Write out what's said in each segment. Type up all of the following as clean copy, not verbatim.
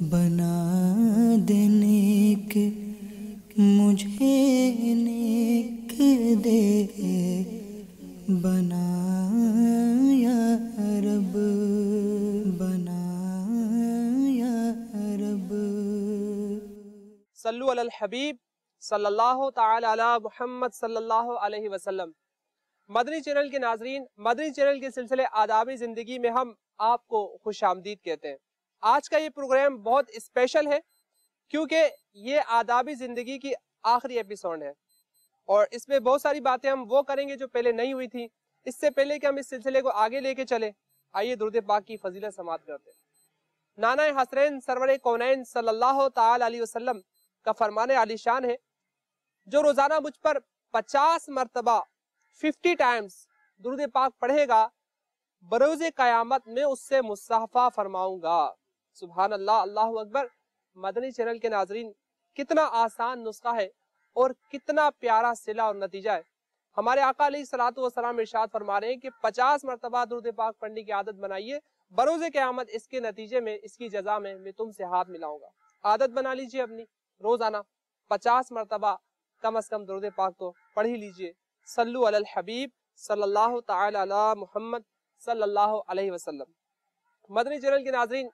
بنا دے نیک مجھے نیک دے بنا یا رب بنا یا رب۔ صلو علی الحبیب صلی اللہ تعالی علی محمد صلی اللہ علیہ وسلم۔ مدنی چینل کے ناظرین، مدنی چینل کے سلسلے آداب زندگی میں ہم آپ کو خوش آمدید کہتے ہیں۔ آج کا یہ پروگرام بہت اسپیشل ہے کیونکہ یہ آداب زندگی کی آخری ایپیسوڈ ہے اور اس میں بہت ساری باتیں ہم وہ کریں گے جو پہلے نہیں ہوئی تھی۔ اس سے پہلے کہ ہم اس سلسلے کو آگے لے کے چلیں، آئیے درود پاک کی فضیلت سماعت کرتے ہیں۔ نانا حسرین سرور کونین صلی اللہ تعالی علیہ وسلم کا فرمان عالی شان ہے، جو روزانہ مجھ پر 50 مرتبہ 50 ٹائمز درود پاک پڑھے گا، بروز قیامت میں اس سے مصافحہ فرماؤں گا۔ سبحان اللہ، اللہ اکبر۔ مدنی چینل کے ناظرین، کتنا آسان نسخہ ہے اور کتنا پیارا صلہ اور نتیجہ ہے۔ ہمارے آقا علیہ الصلوۃ والسلام ارشاد فرما رہے ہیں کہ 50 مرتبہ درود پاک پڑھنے کی عادت بنائیے، بروز قیامت اس کے نتیجے میں، اس کی جزا میں تم سے ہاتھ ملاؤں گا۔ عادت بنا لیجئے اپنی، روزانہ 50 مرتبہ کم از کم درود پاک تو پڑھ ہی لیجئے۔ صلو علی الحبیب صلی اللہ تعالی علی محمد صلی اللہ علیہ وسلم۔ مدنی چینل کے ناظرین،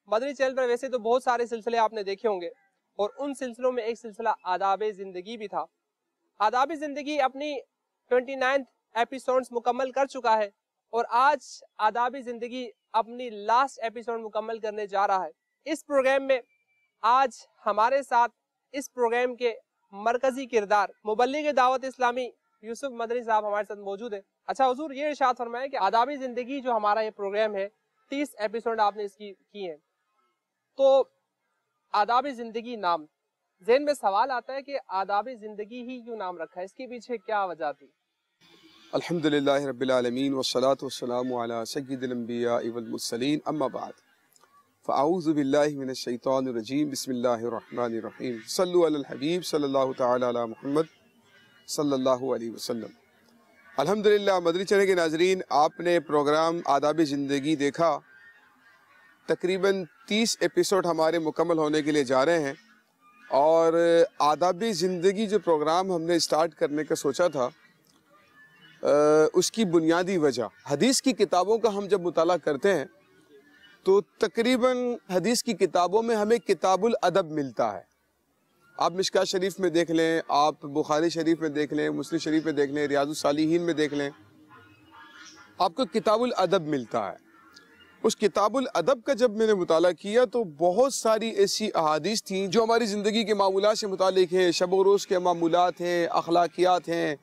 مدنی چینل پر ویسے تو بہت سارے سلسلے آپ نے دیکھے ہوں گے اور ان سلسلوں میں ایک سلسلہ آداب زندگی بھی تھا۔ آداب زندگی اپنی 29 ایپیسوڈز مکمل کر چکا ہے اور آج آداب زندگی اپنی لاسٹ ایپیسوڈ مکمل کرنے جا رہا ہے۔ اس پروگرام میں آج ہمارے ساتھ اس پروگرام کے مرکزی کردار مبلغ دعوت اسلامی یوسف مدنی صاحب ہمارے ساتھ موجود ہیں۔ اچھا حضور، یہ ارشاد فرمائے کہ آداب زندگی جو ہمارا یہ پروگرام ہے، 30 ایپیسوڈ آپ نے اس کی ہیں، تو آداب زندگی نام، ذہن میں سوال آتا ہے کہ آداب زندگی ہی کیوں نام رکھا ہے، اس کے پیچھے کیا وجہ تھی؟ الحمدللہ رب العالمین والصلاة والسلام علی سید الانبیاء والمرسلین، اما بعد فاعوذ باللہ من الشیطان الرجیم، بسم اللہ الرحمن الرحیم، صلو علی الحبیب صلی اللہ تعالی علی محمد صلی اللہ علیہ وسلم۔ الحمدللہ مدنی چینل کے ناظرین، آپ نے پروگرام آداب زندگی دیکھا۔ تقریباً 30 ایپیسوڈ ہمارے مکمل ہونے کے لیے جا رہے ہیں اور آداب زندگی جو پروگرام ہم نے سٹارٹ کرنے کا سوچا تھا، اس کی بنیادی وجہ حدیث کی کتابوں کا ہم جب مطالعہ کرتے ہیں تو تقریباً حدیث کی کتابوں میں ہمیں کتاب الادب ملتا ہے۔ آپ مشکوٰۃ شریف میں دیکھ لیں، آپ بخاری شریف میں دیکھ لیں، مسلم شریف میں دیکھ لیں، ریاض الصالحین میں دیکھ لیں، آپ کو کتاب الادب ملتا ہے۔ اس کتاب الادب کا جب میں نے مطالعہ کیا تو بہت ساری ایسی احادیث تھیں جو ہماری زندگی کے معمولات سے متعلق ہیں، شب و روز کے معمولات ہیں، اخلاقیات ہیں،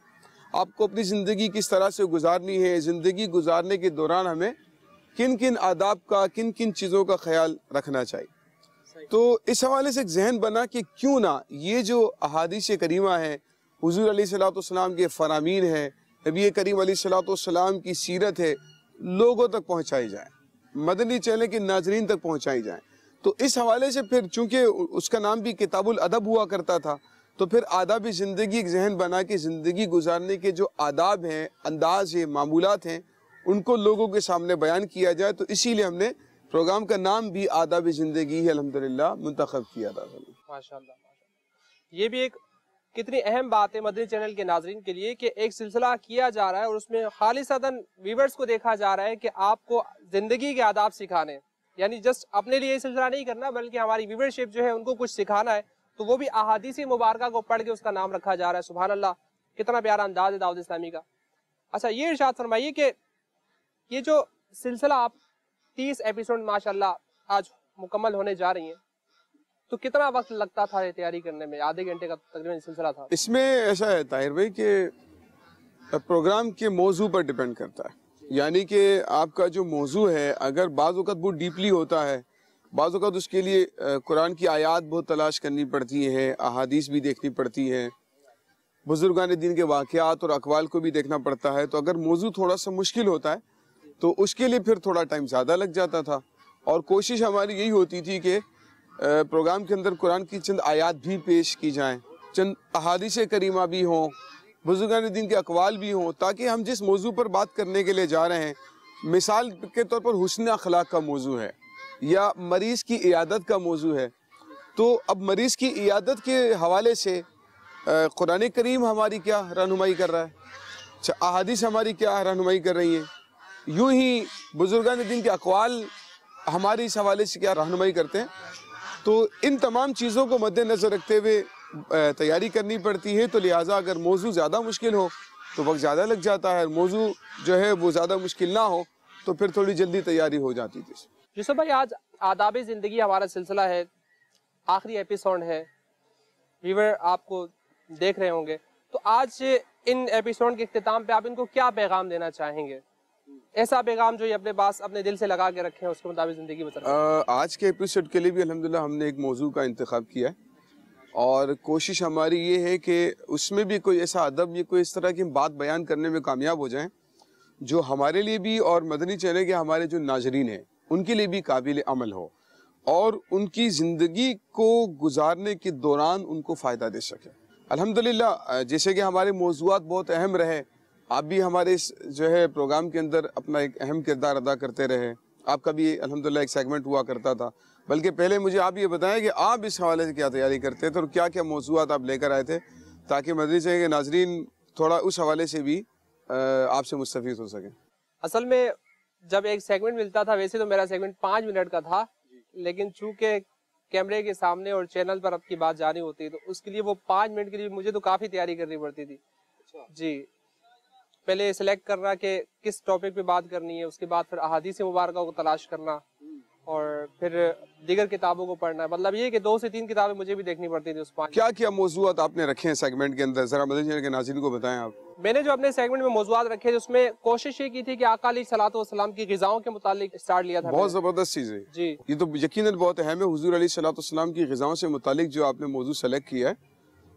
آپ کو اپنی زندگی کس طرح سے گزارنی ہے، زندگی گزارنے کے دوران ہمیں کن کن آداب کا، کن کن چیزوں کا خیال رکھنا چاہیے۔ تو اس حوالے سے ایک ذہن بنا کہ کیوں نہ یہ جو احادیث کریمہ ہیں، حضور علیہ الصلوۃ والسلام کے فرامین ہیں، نبی کریم علیہ الصلوۃ والسلام کی سیرت ہے، لوگوں تک پہنچائی جائے، مدنی چینل کے ناظرین تک پہنچائی جائیں۔ تو اس حوالے سے پھر چونکہ اس کا نام بھی کتاب الادب ہوا کرتا تھا، تو پھر آداب زندگی ایک ذہن بنا کہ زندگی گزارنے کے جو آداب ہیں، انداز ہیں، معمولات ہیں، ان کو لوگوں کے سامنے بیان کیا جائے۔ تو اسی لیے ہم نے پروگرام کا نام بھی آداب زندگی الحمدللہ منتخب کیا تھا۔ ماشاءاللہ، یہ بھی ایک کتنی اہم بات ہے مدنی چینل کے ناظرین کے لیے کہ ایک سلسلہ کیا جا رہا ہے اور اس میں خالصتاً ویورز کو دیکھا جا رہا ہے کہ آپ کو زندگی کے آداب سکھانے، یعنی جسٹ اپنے لیے یہ سلسلہ نہیں کرنا بلکہ ہماری ویورشپ جو ہے ان کو کچھ سکھانا ہے، تو وہ بھی احادیث مبارکہ کو پڑھ کے اس کا نام رکھا جا رہا ہے۔ سبحان اللہ، کتنا پیارا انداز ہے دعوت اسلامی کا۔ اچھا، یہ ارشاد فرمائیے کہ یہ جو سلسلہ آپ 30 ایپیسوڈ ماشاءاللہ آج مکمل ہونے جا رہی ہیں، تو کتنا وقت لگتا تھا یہ تیاری کرنے میں؟ آدھے گھنٹے کا تقریباً سلسلہ تھا۔ اس میں ایسا ہے طاہر بھائی کہ پروگرام کے موضوع پر ڈیپینڈ کرتا ہے، یعنی کہ آپ کا جو موضوع ہے اگر بعض اوقات بہت ڈیپلی ہوتا ہے، بعض اوقات اس کے لیے قرآن کی آیات بہت تلاش کرنی پڑتی ہیں، احادیث بھی دیکھنی پڑتی ہیں، بزرگان دین کے واقعات اور اقوال کو بھی دیکھنا پڑتا ہے۔ تو اگر موضوع تھوڑا سا مشکل ہوتا ہے تو اس کے لیے پھر تھوڑا ٹائم زیادہ لگ جاتا تھا، اور کوشش ہماری یہی ہوتی تھی کہ پروگرام کے اندر قرآن کی چند آیات بھی پیش کی جائیں، چند احادیث کریمہ بھی ہوں، بزرگان دین کے اقوال بھی ہوں، تاکہ ہم جس موضوع پر بات کرنے کے لیے جا رہے ہیں، مثال کے طور پر حسن اخلاق کا موضوع ہے، یا مریض کی عیادت کا موضوع ہے، تو اب مریض کی عیادت کے حوالے سے قرآن کریم ہماری کیا رہنمائی کر رہا ہے، احادیث ہماری کیا رہنمائی کر رہی ہیں، یوں ہی بزرگان دین کے اقوال ہماری اس حوالے سے کیا رہنمائی کرتے ہیں. تو ان تمام چیزوں کو مد نظر رکھتے ہوئے تیاری کرنی پڑتی ہے. تو لہٰذا اگر موضوع زیادہ مشکل ہو تو وقت زیادہ لگ جاتا ہے، موضوع جو ہے وہ زیادہ مشکل نہ ہو تو پھر تھوڑی جلدی تیاری ہو جاتی تھی. یوسف بھائی، آج آداب زندگی ہمارا سلسلہ ہے، آخری ایپیسوڈ ہے، ویور آپ کو دیکھ رہے ہوں گے، تو آج ان ایپیسوڈ کے اختتام پہ آپ ان کو کیا پیغام دینا چاہیں گے؟ ایسا پیغام جو یہ اپنے پاس اپنے دل سے لگا کے رکھیں، اس کے مطابق زندگی بسر کریں. آج کے ایپیسوڈ کے لیے بھی الحمدللہ ہم نے ایک موضوع کا انتخاب کیا ہے، اور کوشش ہماری یہ ہے کہ اس میں بھی کوئی ایسا ادب یا کوئی اس طرح کی بات بیان کرنے میں کامیاب ہو جائیں جو ہمارے لیے بھی اور مدنی چینل کے ہمارے جو ناظرین ہیں ان کے لیے بھی قابل عمل ہو، اور ان کی زندگی کو گزارنے کے دوران ان کو فائدہ دے سکے. الحمدللہ جیسے کہ ہمارے موضوعات بہت اہم رہے، آپ بھی ہمارے اس جو ہے پروگرام کے اندر اپنا ایک اہم کردار ادا کرتے رہے. آپ کا بھی الحمدللہ ایک سیگمنٹ ہوا کرتا تھا، بلکہ پہلے مجھے آپ یہ بتائیں کہ آپ اس حوالے سے کیا تیاری کرتے تھے اور کیا کیا موضوعات آپ لے کر آئے تھے، تاکہ مدنی چینل کے ناظرین تھوڑا اس حوالے سے بھی آپ سے مستفید ہو سکیں. اصل میں جب ایک سیگمنٹ ملتا تھا، ویسے تو میرا سیگمنٹ 5 منٹ کا تھا، لیکن چونکہ کیمرے کے سامنے اور چینل پر آپ کی بات جانی ہوتی ہے تو اس کے لیے وہ 5 منٹ کے لیے مجھے تو کافی تیاری کرنی پڑتی تھی. جی، پہلے سلیکٹ کرنا کہ کس ٹاپک پہ بات کرنی ہے، اس کے بعد پھر احادیث مبارکہ کو تلاش کرنا، اور پھر دیگر کتابوں کو پڑھنا. مطلب یہ کہ 2 سے 3 کتابیں مجھے بھی دیکھنی پڑتی تھی اس 5. کیا کیا موضوعات آپ نے رکھے ہیں سیگمنٹ کے اندر، ذرا مدنی چینل کے ناظرین کو بتائیں آپ. میں نے جو اپنے سیگمنٹ میں موضوعات رکھے تھے اس میں کوشش یہ کی تھی کہ آقا علیہ الصلوۃ والسلام کی غذاؤں کے متعلق اسٹارٹ لیا تھا. بہت زبردست چیز ہے جی، یہ تو یقیناً بہت اہم ہے. حضور علیہ الصلوۃ والسلام کی غذاؤں سے متعلق جو آپ نے موضوع سلیکٹ کیا ہے،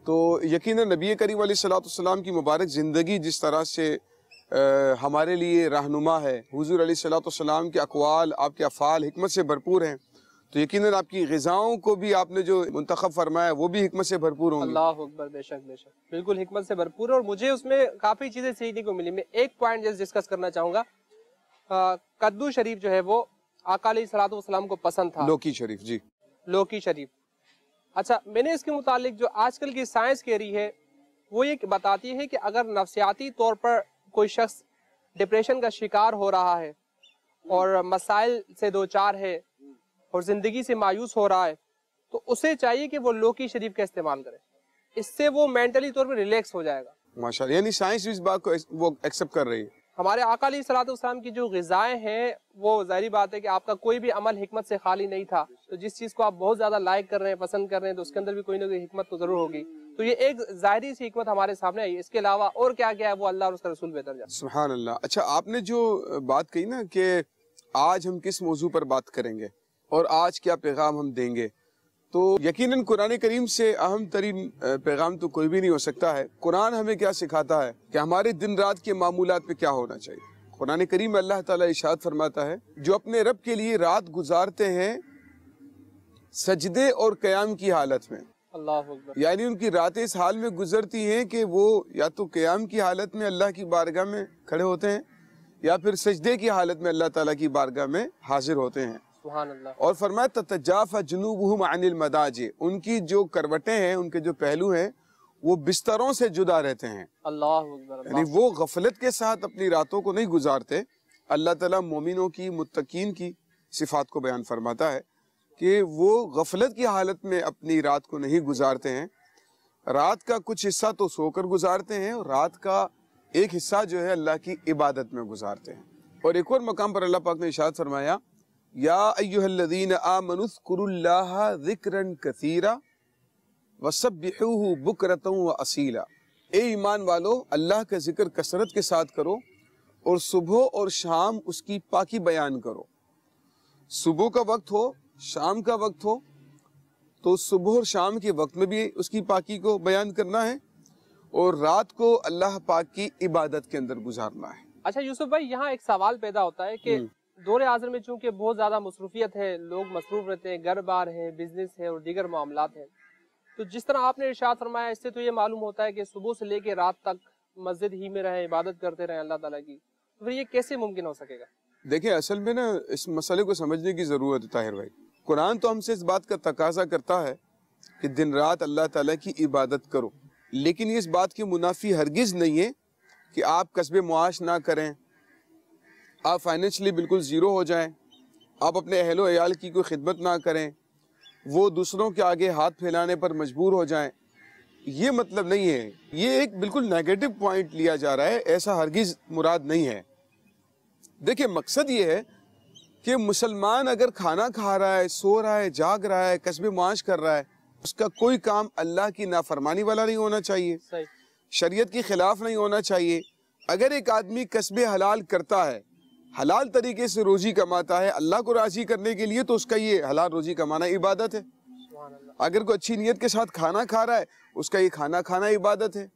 تو یقیناً نبی کریم علیہ الصلوۃ والسلام کی مبارک زندگی جس طرح سے ہمارے لیے رہنما ہے، حضور علیہ الصلوۃ والسلام کے اقوال، آپ کے افعال حکمت سے بھرپور ہیں، تو یقیناً آپ کی غذاؤں کو بھی آپ نے جو منتخب فرمایا وہ بھی حکمت سے بھرپور ہوں گی. اللہ اکبر، بے شک بے شک، بالکل حکمت سے بھرپور. اور مجھے اس میں کافی چیزیں سیکھنے کو ملی. میں ایک پوائنٹ ڈسکس کرنا چاہوں گا. کدو شریف جو ہے وہ آقا علیہ الصلوۃ والسلام کو پسند تھا. لوکی شریف، جی لوکی شریف. اچھا، میں نے اس کے متعلق جو آج کل کی سائنس کہہ رہی ہے وہ یہ بتاتی ہے کہ اگر نفسیاتی طور پر کوئی شخص ڈپریشن کا شکار ہو رہا ہے اور مسائل سے دوچار ہے اور زندگی سے مایوس ہو رہا ہے، تو اسے چاہیے کہ وہ لوکی شریف کا استعمال کرے. اس سے وہ مینٹلی طور پر ریلیکس ہو جائے گا. ماشاءاللہ، یعنی سائنس بھی اس بات کو وہ ایکسپٹ کر رہی ہے. ہمارے آقا علیہ الصلوۃ والسلام کی جو غذائیں ہیں وہ ظاہری بات ہے کہ آپ کا کوئی بھی عمل حکمت سے خالی نہیں تھا. تو جس چیز کو آپ بہت زیادہ لائک کر رہے ہیں، پسند کر رہے ہیں، تو اس کے اندر بھی کوئی نہ کوئی حکمت تو ضرور ہوگی. تو یہ ایک ظاہری سی حکمت ہمارے سامنے آئی. اس کے علاوہ اور کیا کیا ہے وہ اللہ اور اس کا رسول بہتر جانتے ہیں. سبحان اللہ. اچھا، آپ نے جو بات کہی نا کہ آج ہم کس موضوع پر بات کریں گے اور آج کیا پیغام ہم دیں گے، تو یقیناً قرآن کریم سے اہم ترین پیغام تو کوئی بھی نہیں ہو سکتا ہے. قرآن ہمیں کیا سکھاتا ہے کہ ہمارے دن رات کے معمولات پہ کیا ہونا چاہیے. قرآن کریم میں اللہ تعالیٰ ارشاد فرماتا ہے، جو اپنے رب کے لیے رات گزارتے ہیں سجدے اور قیام کی حالت میں، اللہ اکبر، یعنی ان کی راتیں اس حال میں گزرتی ہیں کہ وہ یا تو قیام کی حالت میں اللہ کی بارگاہ میں کھڑے ہوتے ہیں یا پھر سجدے کی حالت میں اللہ تعالیٰ کی بارگاہ میں حاضر ہوتے ہیں. سبحان اللہ. اور فرمایا تتجافى جنوبهم عن المضاجع، ان کی جو کروٹیں ہیں، ان کے جو پہلو ہیں، وہ بستروں سے جدا رہتے ہیں. اللہ اکبر. یعنی وہ غفلت کے ساتھ اپنی راتوں کو نہیں گزارتے. اللہ تعالیٰ مومنوں کی، متقین کی صفات کو بیان فرماتا ہے کہ وہ غفلت کی حالت میں اپنی رات کو نہیں گزارتے ہیں. رات کا کچھ حصہ تو سو کر گزارتے ہیں اور رات کا ایک حصہ جو ہے اللہ کی عبادت میں گزارتے ہیں. اور ایک اور مقام پر اللہ پاک نے ارشاد فرمایا، یا ایھا الذین آمنوا اذکروا اللہ ذکرا کثیرا وسبحوہ بکرۃ واصیلا. اے ایمان والو، اللہ کا ذکر کثرت کے ساتھ کرو اور صبح اور شام اس کی پاکی بیان کرو. صبح کا وقت ہو، شام کا وقت ہو، تو صبح اور شام کے وقت میں بھی اس کی پاکی کو بیان کرنا ہے اور رات کو اللہ پاک کی عبادت کے اندر گزارنا ہے. اچھا یوسف بھائی، یہاں ایک سوال پیدا ہوتا ہے کہ دور حاضر میں چونکہ بہت زیادہ مصروفیت ہے، لوگ مصروف رہتے ہیں، گھر بار ہے، بزنس ہے اور دیگر معاملات ہیں، تو جس طرح آپ نے ارشاد فرمایا اس سے تو یہ معلوم ہوتا ہے کہ صبح سے لے کے رات تک مسجد ہی میں رہیں، عبادت کرتے رہیں اللہ تعالیٰ کی، تو پھر یہ کیسے ممکن ہو سکے گا؟ دیکھیں اصل میں نا اس مسئلے کو سمجھنے کی ضرورت ہے طاہر بھائی. قرآن تو ہم سے اس بات کا تقاضا کرتا ہے کہ دن رات اللہ تعالیٰ کی عبادت کرو، لیکن یہ اس بات کی منافی ہرگز نہیں ہے کہ آپ کسب معاش نہ کریں، آپ فائنینشلی بالکل زیرو ہو جائیں، آپ اپنے اہل و عیال کی کوئی خدمت نہ کریں، وہ دوسروں کے آگے ہاتھ پھیلانے پر مجبور ہو جائیں. یہ مطلب نہیں ہے، یہ ایک بالکل نیگیٹو پوائنٹ لیا جا رہا ہے، ایسا ہرگز مراد نہیں ہے. دیکھیں مقصد یہ ہے کہ مسلمان اگر کھانا کھا رہا ہے، سو رہا ہے، جاگ رہا ہے، کسب معاش کر رہا ہے، اس کا کوئی کام اللہ کی نافرمانی والا نہیں ہونا چاہیے، شریعت کی خلاف نہیں ہونا چاہیے. اگر ایک آدمی کسب حلال کرتا ہے، حلال طریقے سے روزی کماتا ہے اللہ کو راضی کرنے کے لیے، تو اس کا یہ حلال روزی کمانا عبادت ہے. اگر کوئی اچھی نیت کے ساتھ کھانا کھا رہا ہے، اس کا یہ کھانا کھانا عبادت ہے.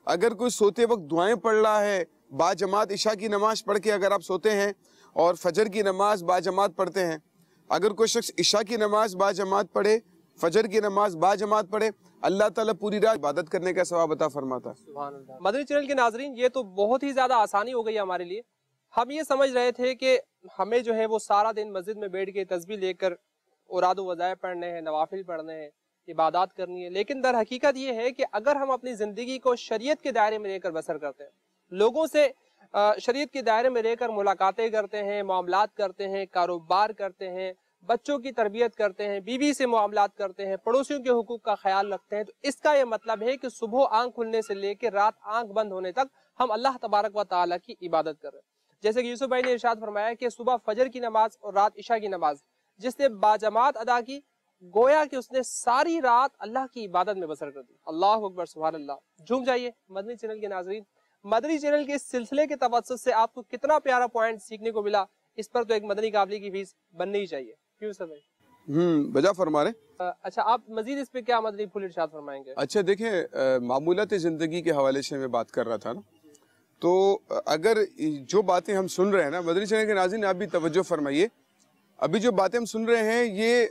اگر کوئی سوتے وقت دعائیں پڑھ رہا ہے، باجماعت عشاء کی نماز پڑھ کے اگر آپ سوتے ہیں اور فجر کی نماز باجماعت پڑھتے ہیں، اگر کوئی شخص عشاء کی نماز باجماعت پڑھے، فجر کی نماز باجماعت پڑھے، اللہ تعالیٰ پوری رات عبادت کرنے کا ثواب عطا فرماتا ہے. سبحان اللہ. مدنی چینل کے ناظرین، یہ تو بہت ہی زیادہ آسانی ہو گئی ہمارے لیے. ہم یہ سمجھ رہے تھے کہ ہمیں جو ہے وہ سارا دن مسجد میں بیٹھ کے تسبیح لے کر اوراد و وظائف پڑھنے ہیں، نوافل پڑھنے ہیں، عبادات کرنی ہے. لیکن در حقیقت یہ ہے کہ اگر ہم اپنی زندگی کو شریعت کے دائرے میں لے کر بسر کرتے ہیں، لوگوں سے شریعت کے دائرے میں رہ کر ملاقاتیں کرتے ہیں، معاملات کرتے ہیں، کاروبار کرتے ہیں، بچوں کی تربیت کرتے ہیں، بیوی سے معاملات کرتے ہیں، پڑوسیوں کے حقوق کا خیال رکھتے ہیں، تو اس کا یہ مطلب ہے کہ صبح آنکھ کھلنے سے لے کے رات آنکھ بند ہونے تک ہم اللہ تبارک و تعالیٰ کی عبادت کر رہے ہیں. جیسے کہ یوسف بھائی نے ارشاد فرمایا کہ صبح فجر کی نماز اور رات عشاء کی نماز جس نے باجماعت ادا کی، گویا کہ اس نے ساری رات اللہ کی عبادت میں بسر کر دی. اللہ اکبر، سبحان اللہ. جھوم جائیے مدنی چینل کے ناظرین، مدنی چینل کے اس سلسلے کے توسط سے آپ کو کتنا پیارا پوائنٹ سیکھنے کو ملا. اس پر تو ایک مدنی قابلی کی فیس بننی ہی چاہیے. کیوں سر بھائی؟ بجا فرما رہے. اچھا، آپ مزید اس پہ کیا مدنی پھول ارشاد فرمائیں گے؟ اچھا دیکھیں، معمولات زندگی کے حوالے سے میں بات کر رہا تھا نا، تو اگر جو باتیں ہم سن رہے ہیں نا مدنی چینل کے ناظرین، آپ بھی توجہ فرمائیے. ابھی جو باتیں ہم سن رہے ہیں یہ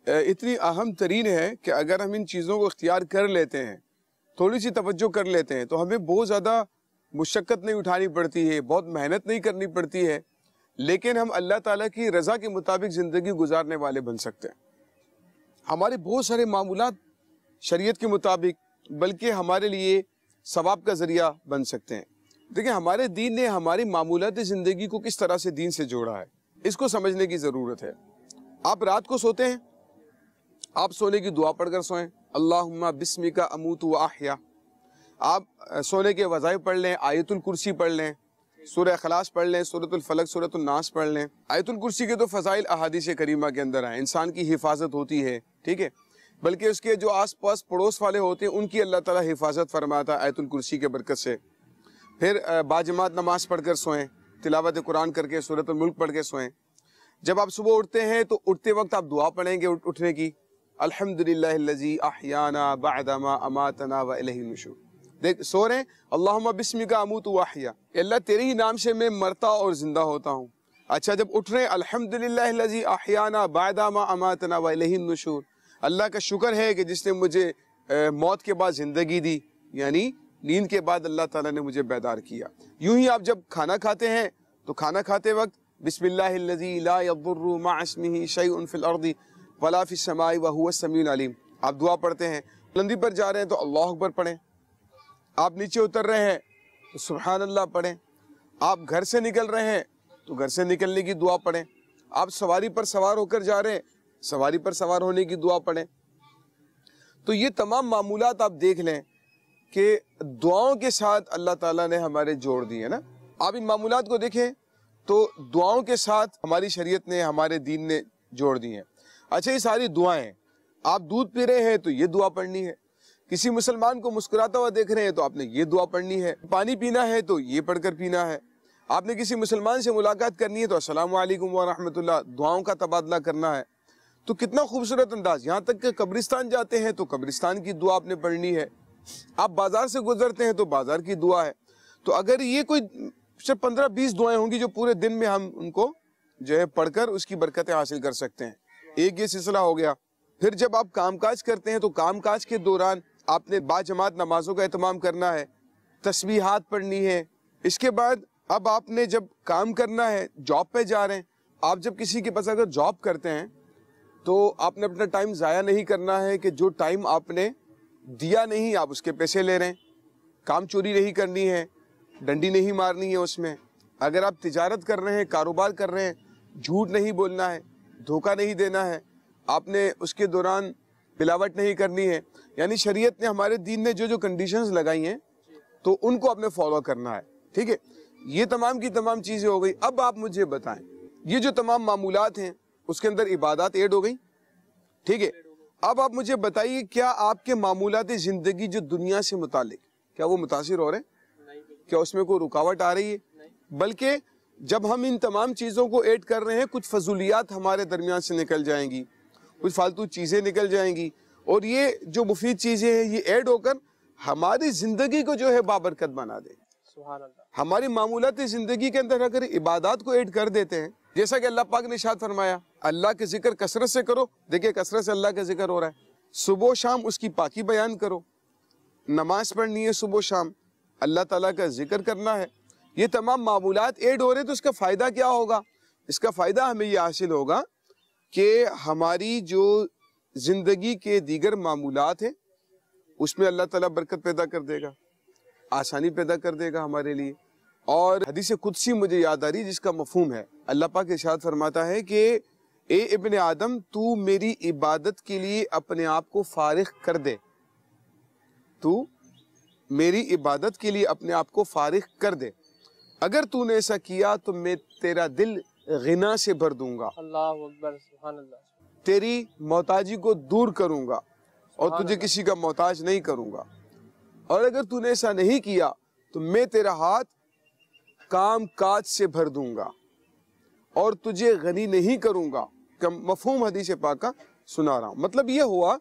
اتنی اہم ترین ہے کہ اگر ہم ان چیزوں کو اختیار کر لیتے ہیں، تھوڑی سی توجہ کر لیتے ہیں، تو ہمیں بہت زیادہ مشقت نہیں اٹھانی پڑتی ہے، بہت محنت نہیں کرنی پڑتی ہے، لیکن ہم اللہ تعالیٰ کی رضا کے مطابق زندگی گزارنے والے بن سکتے ہیں. ہمارے بہت سارے معمولات شریعت کے مطابق بلکہ ہمارے لیے ثواب کا ذریعہ بن سکتے ہیں. دیکھیں ہمارے دین نے ہماری معمولات زندگی کو کس طرح سے دین سے جوڑا ہے، اس کو سمجھنے کی ضرورت ہے. آپ رات کو سوتے ہیں، آپ سونے کی دعا پڑھ کر سوئیں، اللہم بسمک اموت و احیا. آپ سونے کے وظائف پڑھ لیں، آیت الکرسی پڑھ لیں، سورہ اخلاص پڑھ لیں، سورۃ الفلق، سورۃ الناس پڑھ لیں. آیت الکرسی کے تو فضائل احادیث کریمہ کے اندر ہیں، انسان کی حفاظت ہوتی ہے، ٹھیک ہے، بلکہ اس کے جو آس پاس پڑوس والے ہوتے ہیں ان کی اللہ تعالیٰ حفاظت فرماتا ہے آیت الکرسی کے برکت سے. پھر باجماعت نماز پڑھ کر سوئیں، تلاوت قرآن کر کے سورۃ الملک پڑھ کے سوئیں. جب آپ صبح اٹھتے ہیں تو اٹھتے وقت آپ دعا پڑھیں گے اٹھنے کی، الحمدللہ الذی احیانا بعد ما اماتنا والیہ النشور. دیکھ سو رہے ہیں، اللہم بسمک اموت و احیا، اللہ تیرے ہی نام سے میں مرتا اور زندہ ہوتا ہوں. اچھا جب اٹھ رہے ہیں، الحمدللہ الذی احیانا بعد ما اماتنا والیہ النشور، اللہ کا شکر ہے کہ جس نے مجھے موت کے بعد زندگی دی، یعنی نیند کے بعد اللہ تعالیٰ نے مجھے بیدار کیا. یوں ہی آپ جب کھانا کھاتے ہیں تو کھانا کھاتے وقت بسم اللہ الذی لا یضر مع اسمہ شیء فی الارض ولا فی السماء وہو السمیع العلیم. آپ دعا پڑھتے ہیں، بلندی پر جا رہے ہیں تو اللہ اکبر پڑھیں، آپ نیچے اتر رہے ہیں تو سبحان اللہ پڑھیں، آپ گھر سے نکل رہے ہیں تو گھر سے نکلنے کی دعا پڑھیں، آپ سواری پر سوار ہو کر جا رہے ہیں، سواری پر سوار ہونے کی دعا پڑھیں. تو یہ تمام معمولات آپ دیکھ لیں کہ دعاؤں کے ساتھ اللہ تعالیٰ نے ہمارے جوڑ دیے نا. آپ ان معمولات کو دیکھیں تو دعاؤں کے ساتھ ہماری شریعت نے، ہمارے دین نے جوڑ دی ہیں. اچھا یہ ساری دعائیں، آپ دودھ پی رہے ہیں تو یہ دعا پڑھنی ہے، کسی مسلمان کو مسکراتا ہوا دیکھ رہے ہیں تو آپ نے یہ دعا پڑھنی ہے، پانی پینا ہے تو یہ پڑھ کر پینا ہے، آپ نے کسی مسلمان سے ملاقات کرنی ہے تو السلام علیکم ورحمۃ اللہ، دعاؤں کا تبادلہ کرنا ہے. تو کتنا خوبصورت انداز. یہاں تک کہ قبرستان جاتے ہیں تو قبرستان کی دعا آپ نے پڑھنی ہے، آپ بازار سے گزرتے ہیں تو بازار کی دعا ہے. تو اگر یہ کوئی صرف 15-20 دعائیں ہوں گی جو پورے دن میں ہم ان کو جو ہے پڑھ کر اس کی برکتیں حاصل کر سکتے ہیں. ایک یہ سلسلہ ہو گیا. پھر جب آپ کام کاج کرتے ہیں تو کام کاج کے دوران آپ نے باجماعت نمازوں کا اہتمام کرنا ہے، تسبیحات پڑھنی ہے. اس کے بعد اب آپ نے جب کام کرنا ہے، جاب پہ جا رہے ہیں، آپ جب کسی کے پاس اگر جاب کرتے ہیں تو آپ نے اپنا ٹائم ضائع نہیں کرنا ہے کہ جو ٹائم آپ نے دیا نہیں آپ اس کے پیسے لے رہے ہیں. کام چوری نہیں کرنی ہے، ڈنڈی نہیں مارنی ہے اس میں. اگر آپ تجارت کر رہے ہیں، کاروبار کر رہے ہیں، جھوٹ نہیں بولنا ہے، دھوکہ نہیں دینا ہے، آپ نے اس کے دوران ملاوٹ نہیں کرنی ہے. یعنی شریعت نے، ہمارے دین نے جو کنڈیشنز لگائی ہیں تو ان کو آپ نے فالو کرنا ہے. ٹھیک ہے، یہ تمام کی تمام چیزیں ہو گئی. اب آپ مجھے بتائیں، یہ جو تمام معمولات ہیں اس کے اندر عبادات ایڈ ہو گئی. ٹھیک ہے، اب آپ مجھے بتائیے کیا آپ کے معمولات زندگی جو دنیا سے متعلق، کیا وہ متاثر ہو رہے ہیں؟ کیا اس میں کوئی رکاوٹ آ رہی ہے؟ بلکہ جب ہم ان تمام چیزوں کو ایڈ کر رہے ہیں، کچھ فضولیات ہمارے درمیان سے نکل جائیں گی، کچھ فالتو چیزیں نکل جائیں گی، اور یہ جو مفید چیزیں ہیں یہ ایڈ ہو کر ہماری زندگی کو جو ہے بابرکت بنا دے. سبحان اللہ. ہماری معمولات زندگی کے اندر اگر عبادات کو ایڈ کر دیتے ہیں، جیسا کہ اللہ پاک نے ارشاد فرمایا اللہ کے ذکر کثرت سے کرو. دیکھیں کثرت سے اللہ کا ذکر ہو رہا ہے. صبح و شام اس کی پاکی بیان کرو، نماز پڑھنی ہے صبح و شام، اللہ تعالیٰ کا ذکر کرنا ہے. یہ تمام معمولات ایڈ ہو رہے ہیں تو اس کا فائدہ کیا ہوگا؟ اس کا فائدہ ہمیں یہ حاصل ہوگا کہ ہماری جو زندگی کے دیگر معمولات ہیں اس میں اللہ تعالیٰ برکت پیدا کر دے گا، آسانی پیدا کر دے گا ہمارے لیے. اور حدیث قدسی مجھے یاد آ رہی جس کا مفہوم ہے، اللہ پاک ارشاد فرماتا ہے کہ اے ابن آدم، تو میری عبادت کے لیے اپنے آپ کو فارغ کر دے، تو میری عبادت کے لیے اپنے آپ کو فارغ کر دے. اگر تو نے ایسا کیا تو میں تیرا دل غنا سے بھر دوں گا، اللہ اکبر. سبحان اللہ. تیری محتاجی کو دور کروں گا اور تجھے کسی کا محتاج نہیں کروں گا. اور اگر تو نے ایسا نہیں کیا تو میں تیرا ہاتھ کام کاج سے بھر دوں گا اور تجھے غنی نہیں کروں گا. کہ مفہوم حدیث پاک کا سنا رہا ہوں. مطلب یہ ہوا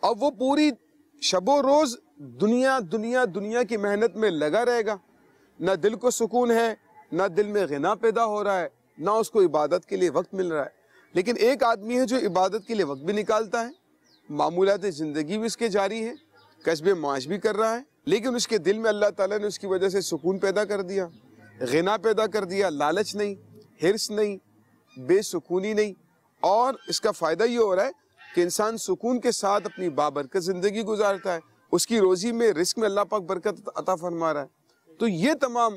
اب وہ پوری شب و روز دنیا کی محنت میں لگا رہے گا، نہ دل کو سکون ہے، نہ دل میں غنا پیدا ہو رہا ہے، نہ اس کو عبادت کے لیے وقت مل رہا ہے. لیکن ایک آدمی ہے جو عبادت کے لیے وقت بھی نکالتا ہے، معمولات زندگی بھی اس کے جاری ہیں، کسب معاش بھی کر رہا ہے، لیکن اس کے دل میں اللہ تعالیٰ نے اس کی وجہ سے سکون پیدا کر دیا، غنا پیدا کر دیا، لالچ نہیں، حرص نہیں، بے سکونی نہیں. اور اس کا فائدہ یہ ہو رہا ہے کہ انسان سکون کے ساتھ اپنی بابرکت زندگی گزارتا ہے، اس کی روزی میں، رزق میں اللہ پاک برکت عطا فرما رہا ہے. تو یہ تمام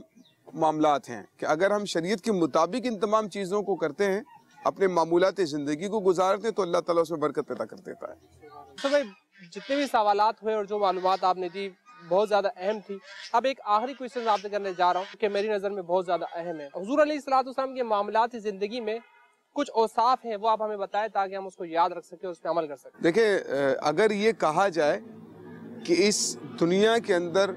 معاملات ہیں کہ اگر ہم شریعت کے مطابق ان تمام چیزوں کو کرتے ہیں، اپنے معمولات زندگی کو گزارتے ہیں، تو اللہ تعالیٰ اس میں برکت پیدا کر دیتا ہے. تو بھائی جتنے بھی سوالات ہوئے اور جو معلومات آپ نے دی بہت زیادہ اہم تھی. اب ایک آخری کوئسچن آپ سے کرنے جا رہا ہوں کہ میری نظر میں بہت زیادہ اہم ہے. حضور علیہ السلام کے معاملات زندگی میں کچھ اوصاف ہیں، وہ آپ ہمیں بتائیں تاکہ ہم اس کو یاد رکھ سکیں اور اس پہ عمل کر سکیں. دیکھیں، اگر یہ کہا جائے کہ اس دنیا کے اندر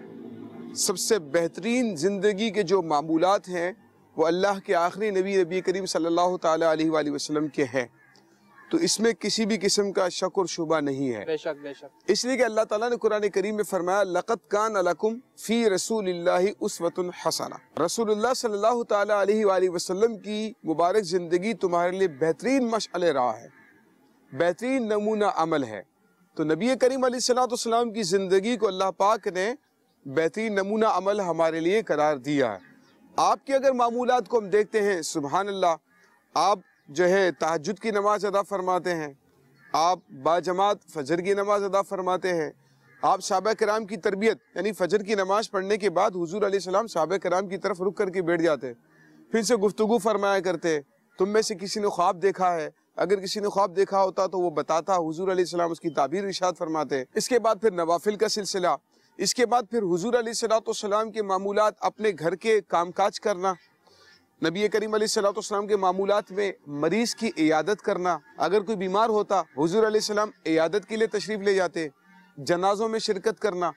سب سے بہترین زندگی کے جو معمولات ہیں وہ اللہ کے آخری نبی کریم صلی اللہ تعالیٰ علیہ وآلہ وسلم کے ہیں، تو اس میں کسی بھی قسم کا شک اور شبہ نہیں ہے. بے شک بے شک. اس لیے کہ اللہ تعالیٰ نے قرآن کریم میں فرمایا لَقَدْ كَانَ لَكُمْ فِي رَسُولِ اللَّهِ أُسْوَةٌ حَسَنَةٌ. رسول اللہ صلی اللہ تعالیٰ علیہ وآلہ وسلم کی مبارک زندگی تمہارے لیے بہترین مشعل راہ ہے، بہترین نمونہ عمل ہے. تو نبی کریم علیہ السلام کی زندگی کو اللہ پاک نے بہترین نمونہ عمل ہمارے لیے قرار دیا ہے. آپ کے اگر معمولات کو ہم دیکھتے ہیں، سبحان اللہ، آپ جو ہے تہجد کی نماز ادا فرماتے ہیں، آپ باجماعت فجر کی نماز ادا فرماتے ہیں، آپ صحابہ کرام کی تربیت، یعنی فجر کی نماز پڑھنے کے بعد حضور علیہ السلام صحابہ کرام کی طرف رک کر کے بیٹھ جاتے، پھر سے گفتگو فرمایا کرتے. تم میں سے کسی نے خواب دیکھا ہے؟ اگر کسی نے خواب دیکھا ہوتا تو وہ بتاتا، حضور علیہ السلام اس کی تعبیر ارشاد فرماتے. اس کے بعد پھر نوافل کا سلسلہ، اس کے بعد پھر حضور علیہ السلام کے معمولات، اپنے گھر کے کام کاج کرنا. نبی کریم علیہ السلام کے معمولات میں مریض کی عیادت کرنا. اگر کوئی بیمار ہوتا حضور علیہ السلام عیادت کے لیے تشریف لے جاتے. جنازوں میں شرکت کرنا،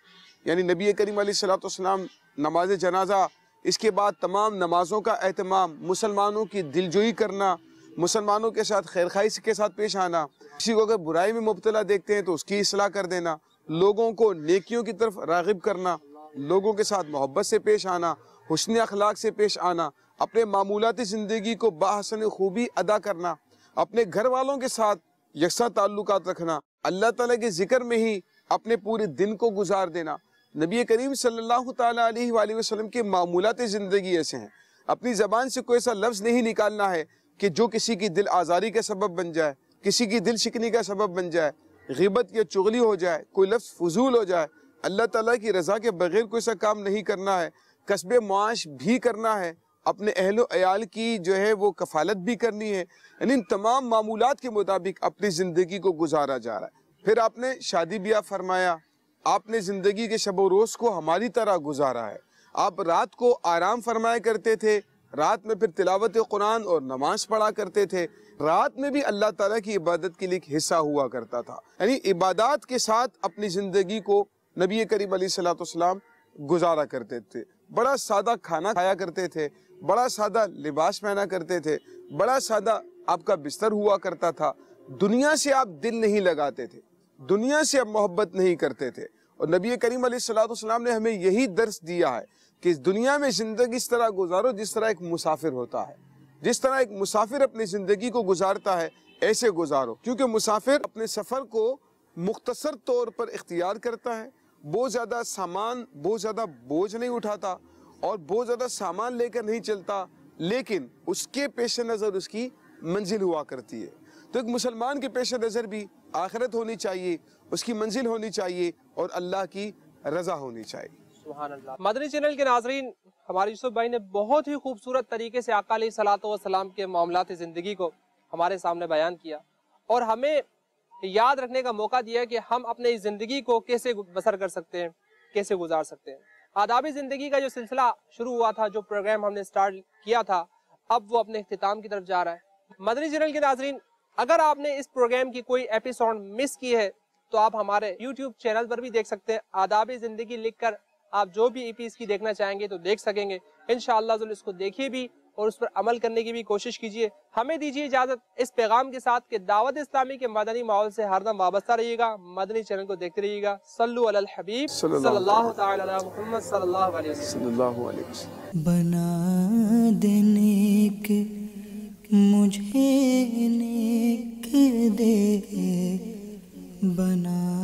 یعنی نبی کریم علیہ السلام نماز جنازہ، اس کے بعد تمام نمازوں کا اہتمام، مسلمانوں کی دلجوئی کرنا، مسلمانوں کے ساتھ خیرخواہی کے ساتھ پیش آنا. کسی کو اگر برائی میں مبتلا دیکھتے ہیں تو اس کی اصلاح کر دینا، لوگوں کو نیکیوں کی طرف راغب کرنا، لوگوں کے ساتھ محبت سے پیش آنا، حسن اخلاق سے پیش آنا، اپنے معمولات زندگی کو بحسن خوبی ادا کرنا، اپنے گھر والوں کے ساتھ یکساں تعلقات رکھنا، اللہ تعالیٰ کے ذکر میں ہی اپنے پورے دن کو گزار دینا. نبی کریم صلی اللہ تعالیٰ علیہ وآلہ وسلم کے معمولات زندگی ایسے ہیں. اپنی زبان سے کوئی ایسا لفظ نہیں نکالنا ہے کہ جو کسی کی دل آزاری کا سبب بن جائے، کسی کی دل شکنی کا سبب بن جائے، غیبت یا چغلی ہو جائے، کوئی لفظ فضول ہو جائے. اللہ تعالیٰ کی رضا کے بغیر کوئی ایسا کام نہیں کرنا ہے. کسب معاش بھی کرنا ہے، اپنے اہل و عیال کی جو ہے وہ کفالت بھی کرنی ہے. یعنی ان تمام معمولات کے مطابق اپنی زندگی کو گزارا جا رہا ہے. پھر آپ نے شادی بیاہ فرمایا، آپ نے زندگی کے شب و روز کو ہماری طرح گزارا ہے. آپ رات کو آرام فرمایا کرتے تھے، رات میں پھر تلاوت قرآن اور نماز پڑھا کرتے تھے. رات میں بھی اللہ تعالیٰ کی عبادت کے لیے ایک حصہ ہوا کرتا تھا. یعنی عبادات کے ساتھ اپنی زندگی کو نبی کریم علیہ السلام گزارا کرتے تھے. بڑا سادہ کھانا کھایا کرتے تھے، بڑا سادہ لباس پہنا کرتے تھے، بڑا سادہ آپ کا بستر ہوا کرتا تھا. دنیا سے آپ دل نہیں لگاتے تھے، دنیا سے آپ محبت نہیں کرتے تھے. اور نبی کریم علیہ السلام نے ہمیں یہی درس دیا ہے کہ اس دنیا میں زندگی اس طرح گزارو جس طرح ایک مسافر ہوتا ہے. جس طرح ایک مسافر اپنی زندگی کو گزارتا ہے ایسے گزارو. کیونکہ مسافر اپنے سفر کو مختصر طور پر اختیار کرتا ہے، بہت زیادہ سامان، بہت زیادہ بوجھ نہیں اٹھاتا اور بہت زیادہ سامان لے کر نہیں چلتا، لیکن اس کے پیش نظر اس کی منزل ہوا کرتی ہے. تو ایک مسلمان کے پیش نظر بھی آخرت ہونی چاہیے، اس کی منزل ہونی چاہیے اور اللہ کی رضا ہونی چاہیے. سبحان اللہ. مدنی چینل کے ناظرین، ہمارے یوسف بھائی نے بہت ہی خوبصورت طریقے سے آقا علیہ الصلوۃ والسلام کے معاملات زندگی کو ہمارے سامنے بیان کیا اور ہمیں یاد رکھنے کا موقع دیا کہ ہم اپنے اس زندگی کو کیسے بسر کر سکتے ہیں، کیسے گزار سکتے ہیں. آداب زندگی کا جو سلسلہ شروع ہوا تھا، جو پروگرام ہم نے سٹارٹ کیا تھا، اب وہ اپنے اختتام کی طرف جا رہا ہے. مدنی چینل کے ناظرین، اگر آپ نے اس پروگرام کی کوئی ایپیسوڈ مس کی ہے تو آپ ہمارے یوٹیوب چینل پر بھی دیکھ سکتے ہیں. آداب زندگی لکھ کر آپ جو بھی ایپیز کی دیکھنا چاہیں گے تو دیکھ سکیں گے. انشاءاللہ اس کو دیکھیے بھی اور اس پر عمل کرنے کی بھی کوشش کیجیے. ہمیں دیجیے اجازت اس پیغام کے ساتھ کہ دعوت اسلامی کے مدنی ماحول سے ہر دم وابستہ رہیے گا. مدنی چینل کو دیکھتے رہیے گا. صلو علی الحبیب صلی اللہ تعالی علی محمد صلی اللہ علیہ وسلم. بنا دے نیک مجھے نیک دے، بنا